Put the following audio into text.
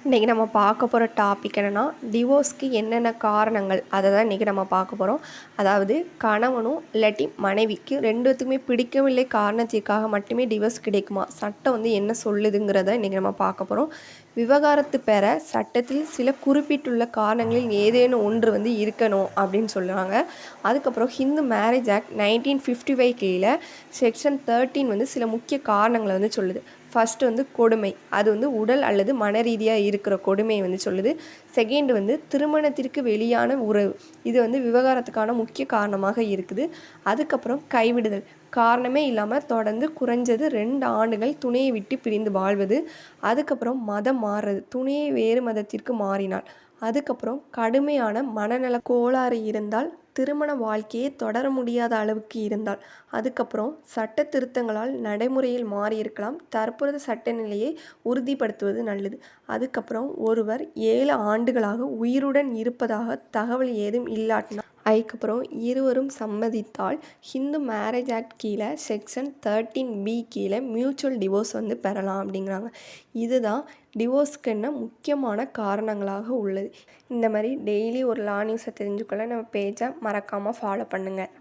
இன்றைக்கி நம்ம பார்க்க போகிற டாபிக் என்னென்னா டிவோர்ஸ்க்கு என்னென்ன காரணங்கள் அதை தான் இன்றைக்கி நம்ம பார்க்க போகிறோம். அதாவது கணவனும் இல்லாட்டி மனைவிக்கு ரெண்டுத்துக்குமே பிடிக்கவில்லை காரணத்திற்காக மட்டுமே டிவோர்ஸ் கிடைக்குமா, சட்டம் வந்து என்ன சொல்லுதுங்கிறத இன்றைக்கி நம்ம பார்க்க போகிறோம். விவகாரத்து பெற சட்டத்தில் சில குறிப்பிட்டுள்ள காரணங்களில் ஏதேனும் ஒன்று வந்து இருக்கணும் அப்படின்னு சொல்லுவாங்க. அதுக்கப்புறம் ஹிந்து மேரேஜ் ஆக்ட் 1955 கீழே செக்ஷன் 13 வந்து சில முக்கிய காரணங்களை வந்து சொல்லுது. ஃபஸ்ட்டு வந்து கொடுமை, அது வந்து உடல் அல்லது மன ரீதியாக இருக்கிற கொடுமையை வந்து சொல்லுது. செகண்ட் வந்து திருமணத்திற்கு வெளியான உறவு, இது வந்து விவகாரத்துக்கான முக்கிய காரணமாக இருக்குது. அதுக்கப்புறம் கைவிடுதல், காரணமே இல்லாமல் தொடர்ந்து குறைஞ்சது 2 ஆண்டுகள் துணையை விட்டு பிரிந்து வாழ்வது. அதுக்கப்புறம் மதம் மாறுறது, துணையை வேறு மதத்திற்கு மாறினாள். அதுக்கப்புறம் கடுமையான மனநல கோளாறு இருந்தால், திருமண வாழ்க்கையை தொடர முடியாத அளவுக்கு இருந்தால். அதுக்கப்புறம் சட்ட திருத்தங்களால் நடைமுறையில் மாறியிருக்கலாம், தற்போது சட்ட நிலையை உறுதிப்படுத்துவது நல்லது. அதுக்கப்புறம் ஒருவர் 7 ஆண்டுகளாக உயிருடன் இருப்பதாக தகவல் ஏதும் இல்லாட்டினா, அதுக்கப்புறம் இருவரும் சம்மதித்தால் ஹிந்து மேரேஜ் ஆக்ட் கீழே செக்ஷன் 13B கீழே மியூச்சுவல் டிவோர்ஸ் வந்து பெறலாம் அப்படிங்கிறாங்க. இதுதான் டிவோர்ஸ்க்குன்னு முக்கியமான காரணங்களாக உள்ளது. இந்த மாதிரி டெய்லி ஒரு லா நியூஸை தெரிஞ்சுக்கொள்ள நம்ம பேஜை மறக்காமல் ஃபாலோ பண்ணுங்கள்.